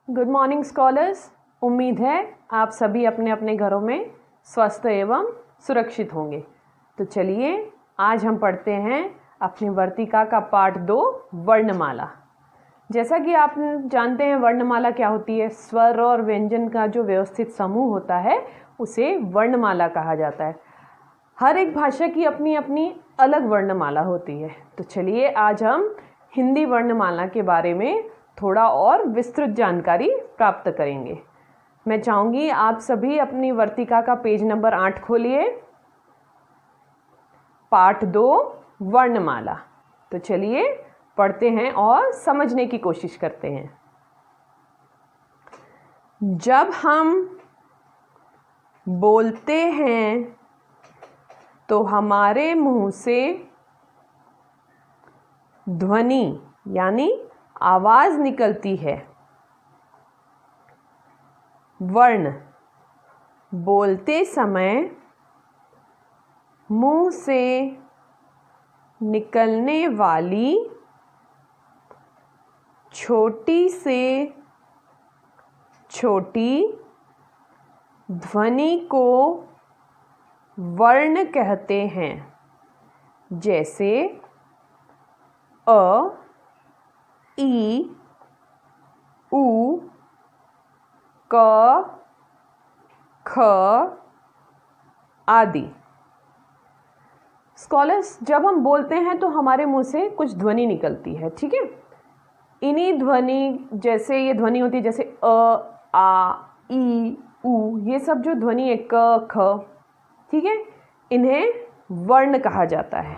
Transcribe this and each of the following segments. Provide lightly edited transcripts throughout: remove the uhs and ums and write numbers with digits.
Good morning scholars. उम्मीद है आप सभी अपने अपने घरों में स्वस्थ एवं सुरक्षित होंगे। तो चलिए आज हम पढ़ते हैं अपनी वर्तिका का पाठ 2 वर्णमाला। जैसा कि आप जानते हैं वर्णमाला क्या होती है। स्वर और व्यंजन का जो व्यवस्थित समूह होता है उसे वर्णमाला कहा जाता है। हर एक भाषा की अपनी अपनी अलग वर्णमाला होती है। तो चलिए आज हम हिंदी वर्णमाला के बारे में थोड़ा और विस्तृत जानकारी प्राप्त करेंगे। मैं चाहूँगी आप सभी अपनी वर्तिका का पेज नंबर 8 खोलिए। पाठ 2 वर्णमाला। तो चलिए पढ़ते हैं और समझने की कोशिश करते हैं। जब हम बोलते हैं तो हमारे मुंह से ध्वनि यानी आवाज निकलती है। वर्ण बोलते समय मुंह से निकलने वाली छोटी से छोटी ध्वनि को वर्ण कहते हैं। जैसे अ, ई, उ, क, ख आदि। स्कॉलर्स, जब हम बोलते हैं तो हमारे मुंह से कुछ ध्वनि निकलती है, ठीक है। इन्हीं ध्वनि जैसे ये ध्वनि होती है, जैसे अ, आ, ई, उ, ये सब जो ध्वनि है क, ख, ठीक है, इन्हें वर्ण कहा जाता है।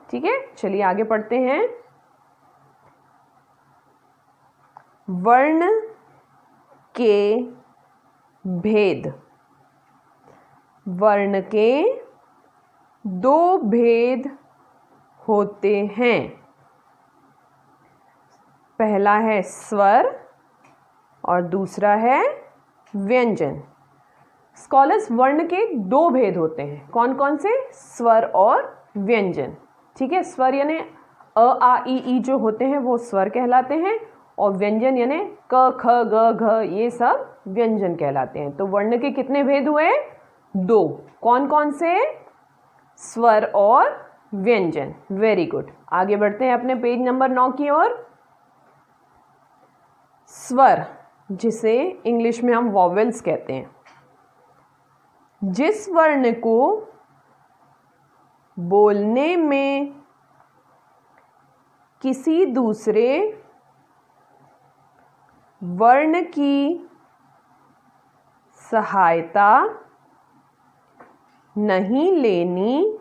ठीक है, चलिए आगे पढ़ते हैं। वर्ण के भेद। वर्ण के 2 भेद होते हैं। पहला है स्वर और दूसरा है व्यंजन। स्कॉलर्स, वर्ण के 2 भेद होते हैं। कौन कौन से? स्वर और व्यंजन। ठीक है, स्वर यानी अ, आ, ई जो होते हैं वो स्वर कहलाते हैं और व्यंजन यानी क, ख, ग, घ ये सब व्यंजन कहलाते हैं। तो वर्ण के कितने भेद हुए? 2। कौन कौन से? स्वर और व्यंजन। Very good. आगे बढ़ते हैं अपने पेज नंबर 9 की ओर। स्वर, जिसे इंग्लिश में हम वॉवेल्स कहते हैं। जिस वर्ण को बोलने में किसी दूसरे वर्ण की सहायता नहीं लेनी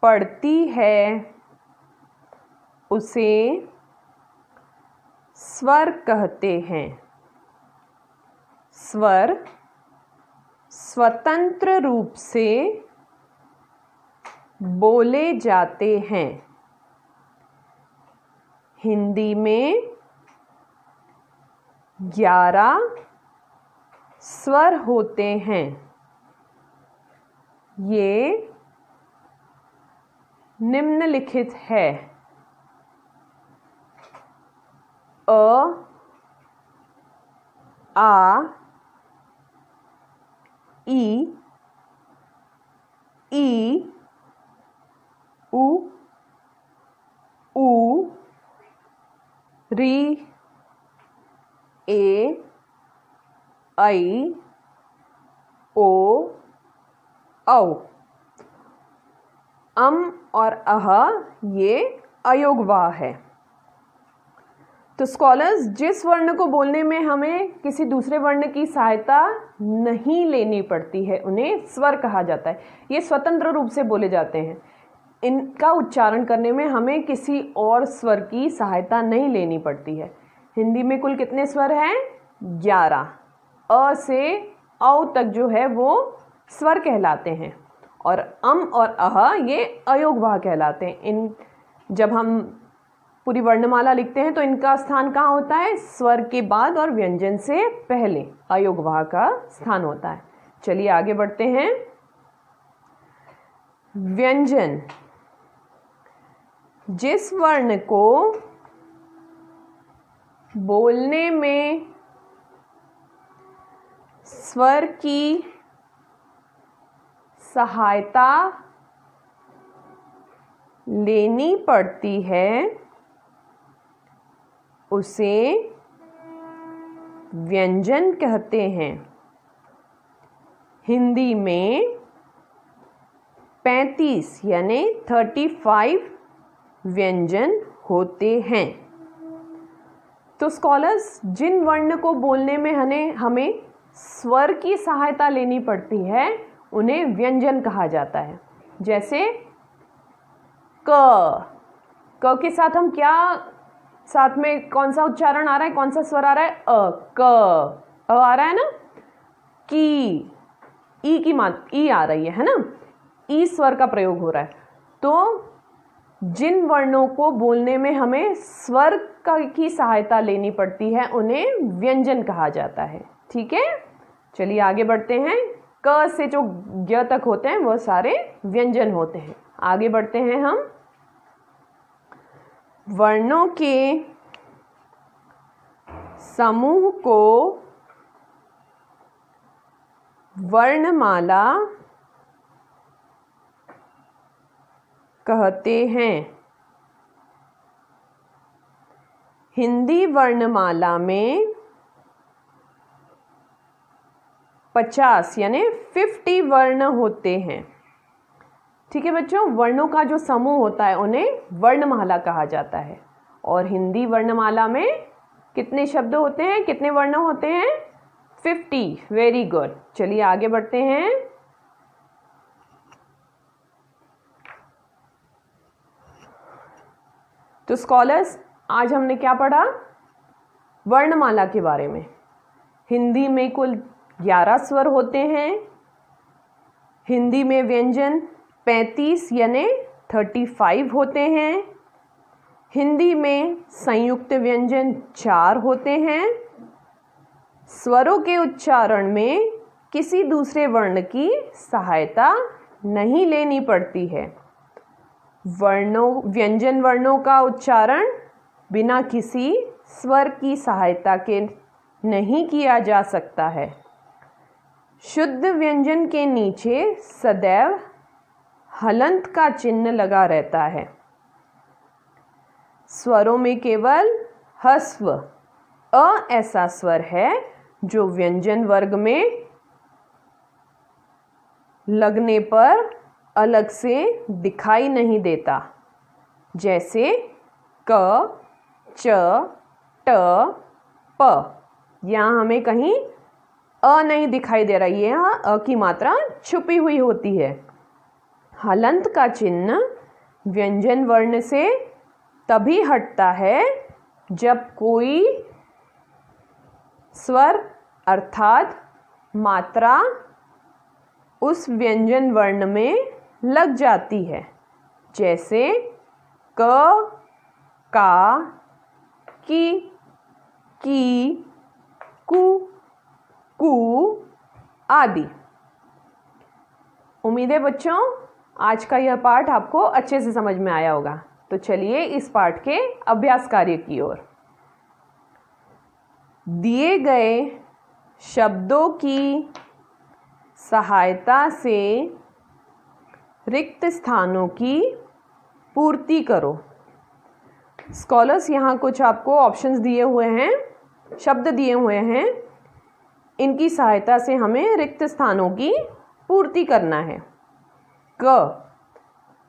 पड़ती है उसे स्वर कहते हैं। स्वर स्वतंत्र रूप से बोले जाते हैं। हिंदी में 11 स्वर होते हैं। ये निम्नलिखित है। अ, आ, ई, उ, री, ए, ऐ, ओ, औ। अम और अह ये अयोगवाह है। तो स्कॉलर्स, जिस वर्ण को बोलने में हमें किसी दूसरे वर्ण की सहायता नहीं लेनी पड़ती है उन्हें स्वर कहा जाता है। ये स्वतंत्र रूप से बोले जाते हैं। इनका उच्चारण करने में हमें किसी और स्वर की सहायता नहीं लेनी पड़ती है। हिंदी में कुल कितने स्वर हैं? 11। अ से औ तक जो है वो स्वर कहलाते हैं और अम और अह ये अयोगवाह कहलाते हैं। इन जब हम पूरी वर्णमाला लिखते हैं तो इनका स्थान कहाँ होता है? स्वर के बाद और व्यंजन से पहले अयोगवाह का स्थान होता है। चलिए आगे बढ़ते हैं। व्यंजन, जिस वर्ण को बोलने में स्वर की सहायता लेनी पड़ती है उसे व्यंजन कहते हैं। हिंदी में 35 यानी 35 व्यंजन होते हैं। तो स्कॉलर्स, जिन वर्ण को बोलने में हमें स्वर की सहायता लेनी पड़ती है उन्हें व्यंजन कहा जाता है। जैसे क के साथ हम क्या, साथ में कौन सा उच्चारण आ रहा है, कौन सा स्वर आ रहा है? अ आ रहा है ना। ई की ई आ रही है ना, ई स्वर का प्रयोग हो रहा है। तो जिन वर्णों को बोलने में हमें स्वर की सहायता लेनी पड़ती है उन्हें व्यंजन कहा जाता है। ठीक है, चलिए आगे बढ़ते हैं। क से जो ग तक होते हैं वह सारे व्यंजन होते हैं। आगे बढ़ते हैं हम। वर्णों के समूह को वर्णमाला कहते हैं। हिंदी वर्णमाला में 50 यानी 50 वर्ण होते हैं। ठीक है बच्चों, वर्णों का जो समूह होता है उन्हें वर्णमाला कहा जाता है। और हिंदी वर्णमाला में कितने शब्द होते हैं, कितने वर्ण होते हैं? 50। Very good. चलिए आगे बढ़ते हैं। तो स्कॉलर्स, आज हमने क्या पढ़ा? वर्णमाला के बारे में। हिंदी में कुल 11 स्वर होते हैं। हिंदी में व्यंजन 35 यानी 35 होते हैं। हिंदी में संयुक्त व्यंजन 4 होते हैं। स्वरों के उच्चारण में किसी दूसरे वर्ण की सहायता नहीं लेनी पड़ती है। व्यंजन वर्णों का उच्चारण बिना किसी स्वर की सहायता के नहीं किया जा सकता है। शुद्ध व्यंजन के नीचे सदैव हलंत का चिन्ह लगा रहता है। स्वरों में केवल ह्स्व अ ऐसा स्वर है जो व्यंजन वर्ग में लगने पर अलग से दिखाई नहीं देता। जैसे क, च, ट, प। यहाँ हमें कहीं अ नहीं दिखाई दे रहा है, यहाँ अ की मात्रा छुपी हुई होती है। हलंत का चिन्ह व्यंजन वर्ण से तभी हटता है जब कोई स्वर अर्थात मात्रा उस व्यंजन वर्ण में लग जाती है। जैसे क, का, की, कु, कु आदि। उम्मीद है बच्चों आज का यह पाठ आपको अच्छे से समझ में आया होगा। तो चलिए इस पाठ के अभ्यास कार्य की ओर। दिए गए शब्दों की सहायता से रिक्त स्थानों की पूर्ति करो। स्कॉलर्स, यहाँ कुछ आपको ऑप्शंस दिए हुए हैं, शब्द दिए हुए हैं। इनकी सहायता से हमें रिक्त स्थानों की पूर्ति करना है। क,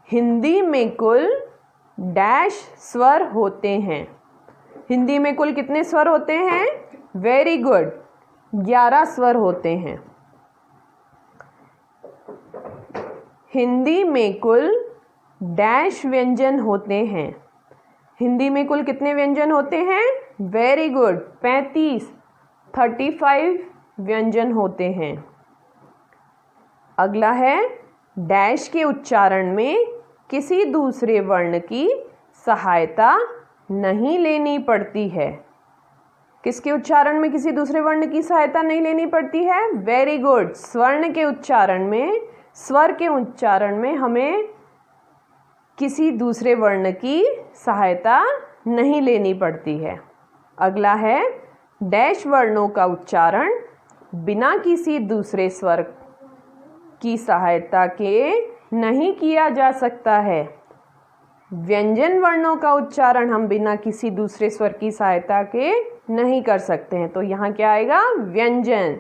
हिंदी में कुल डैश स्वर होते हैं। हिंदी में कुल कितने स्वर होते हैं? वेरी गुड, 11 स्वर होते हैं। हिंदी में कुल डैश व्यंजन होते हैं। हिंदी में कुल कितने व्यंजन होते हैं? वेरी गुड, 35 व्यंजन होते हैं। अगला है डैश के उच्चारण में किसी दूसरे वर्ण की सहायता नहीं लेनी पड़ती है। किसके उच्चारण में किसी दूसरे वर्ण की सहायता नहीं लेनी पड़ती है? वेरी गुड, स्वर्ण के उच्चारण में, स्वर के उच्चारण में हमें किसी दूसरे वर्ण की सहायता नहीं लेनी पड़ती है। अगला है डैश वर्णों का उच्चारण बिना किसी दूसरे स्वर की सहायता के नहीं किया जा सकता है। व्यंजन वर्णों का उच्चारण हम बिना किसी दूसरे स्वर की सहायता के नहीं कर सकते हैं, तो यहाँ क्या आएगा? व्यंजन।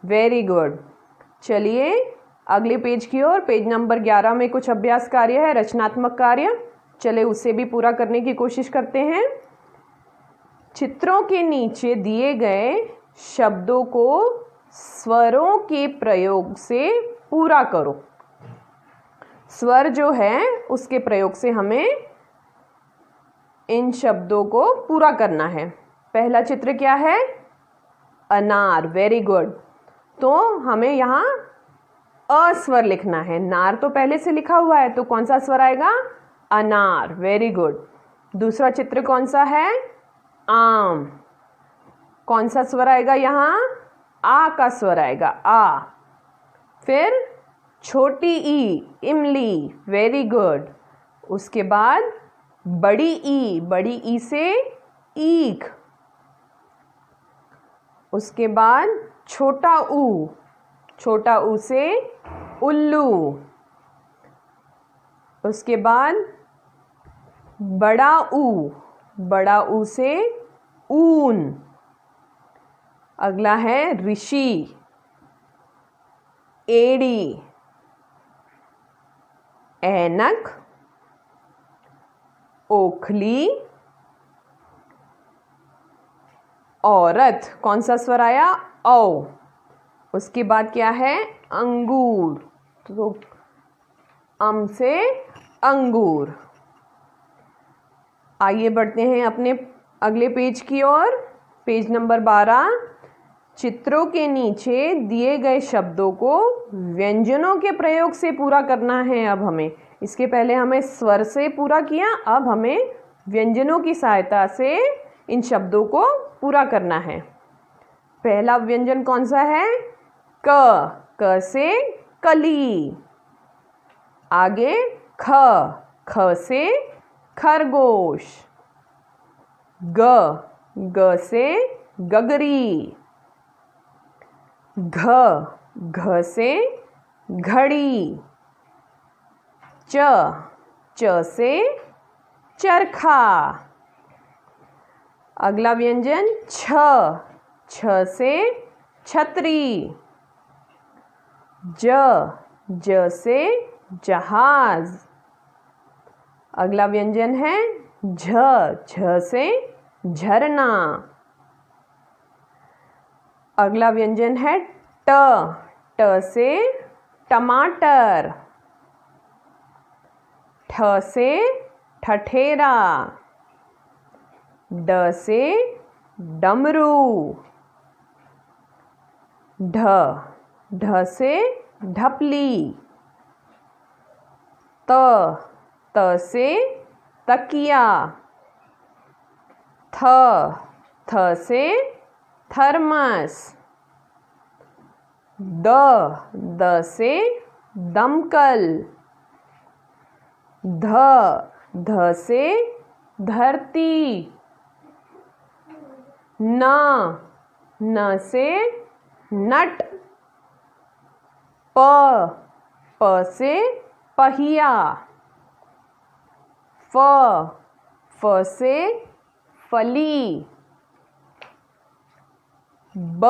Very good. चलिए अगले पेज की ओर। पेज नंबर 11 में कुछ अभ्यास कार्य है, रचनात्मक कार्य। चले उसे भी पूरा करने की कोशिश करते हैं। चित्रों के नीचे दिए गए शब्दों को स्वरों के प्रयोग से पूरा करो। स्वर जो है उसके प्रयोग से हमें इन शब्दों को पूरा करना है। पहला चित्र क्या है? अनार। Very good. तो हमें यहाँ अ स्वर लिखना है। नार तो पहले से लिखा हुआ है, तो कौन सा स्वर आएगा? अनार। Very good. दूसरा चित्र कौन सा है? आम। कौन सा स्वर आएगा यहाँ? आ का स्वर आएगा, आ। फिर छोटी ई, इमली। Very good. उसके बाद बड़ी ई से ईख। उसके बाद छोटा ऊ से उल्लू। उसके बाद बड़ा ऊ से ऊन। अगला है ऋषि, एड़ी, ऐनक, ओखली, औरत। कौन सा स्वर आया? औ। उसके बाद क्या है? अंगूर। तो अम से अंगूर। आइए बढ़ते हैं अपने अगले पेज की ओर। Page number 12। चित्रों के नीचे दिए गए शब्दों को व्यंजनों के प्रयोग से पूरा करना है। अब हमें, इसके पहले हमें स्वर से पूरा किया, अब हमें व्यंजनों की सहायता से इन शब्दों को पूरा करना है। पहला व्यंजन कौन सा है? क से कली। आगे ख से खरगोश। ग से गगरी। घ से घड़ी। च से चरखा। अगला व्यंजन छ से छतरी। ज से जहाज। अगला व्यंजन है झ से झरना। अगला व्यंजन है ट से टमाटर। ठ से ठठेरा। ड से डमरू। ढ से ढपली। त से तकिया। थ से थर्मस। द से दमकल। ध से धरती। न से नट। प से पहिया। फ से फली। ब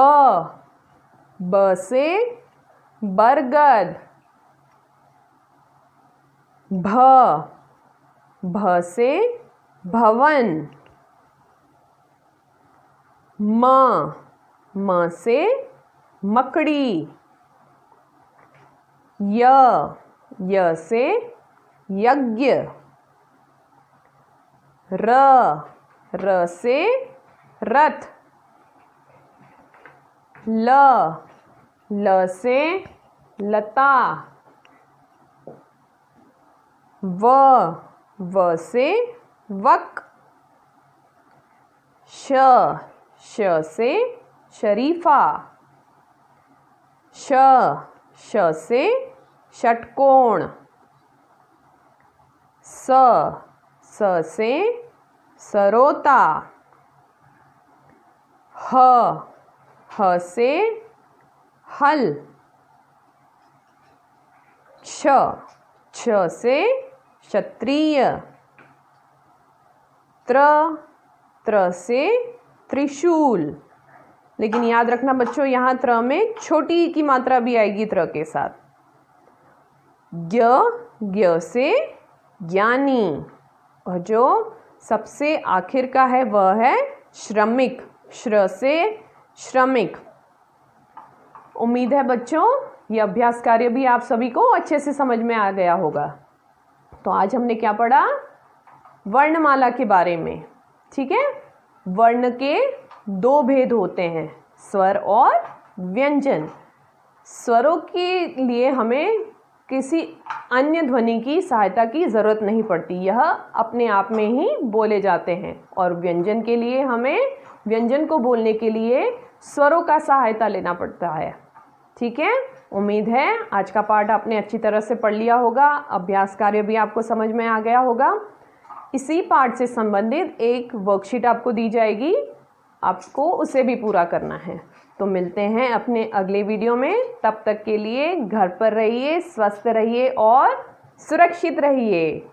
से बरगद। भ से भवन। म से मकड़ी। य से यज्ञ। र से रथ। ल से लता। व से वक। श से शरीफा। श से षटकोण। स से सरोता। ह से हल, छ से क्षत्रिय, त्र से त्रिशूल। लेकिन याद रखना बच्चों, यहाँ त्र में छोटी की मात्रा भी आएगी त्र के साथ। ज्ञ से ज्ञानी, और जो सबसे आखिर का है वह है श्रमिक, श्र से श्रमिक। उम्मीद है बच्चों ये अभ्यास कार्य भी आप सभी को अच्छे से समझ में आ गया होगा। तो आज हमने क्या पढ़ा? वर्णमाला के बारे में। ठीक है, वर्ण के दो भेद होते हैं, स्वर और व्यंजन। स्वरों के लिए हमें किसी अन्य ध्वनि की सहायता की ज़रूरत नहीं पड़ती, यह अपने आप में ही बोले जाते हैं। और व्यंजन के लिए हमें व्यंजन को बोलने के लिए स्वरों का सहायता लेना पड़ता है। ठीक है, उम्मीद है आज का पाठ आपने अच्छी तरह से पढ़ लिया होगा, अभ्यास कार्य भी आपको समझ में आ गया होगा। इसी पाठ से संबंधित एक वर्कशीट आपको दी जाएगी, आपको उसे भी पूरा करना है। तो मिलते हैं अपने अगले वीडियो में, तब तक के लिए घर पर रहिए, स्वस्थ रहिए और सुरक्षित रहिए।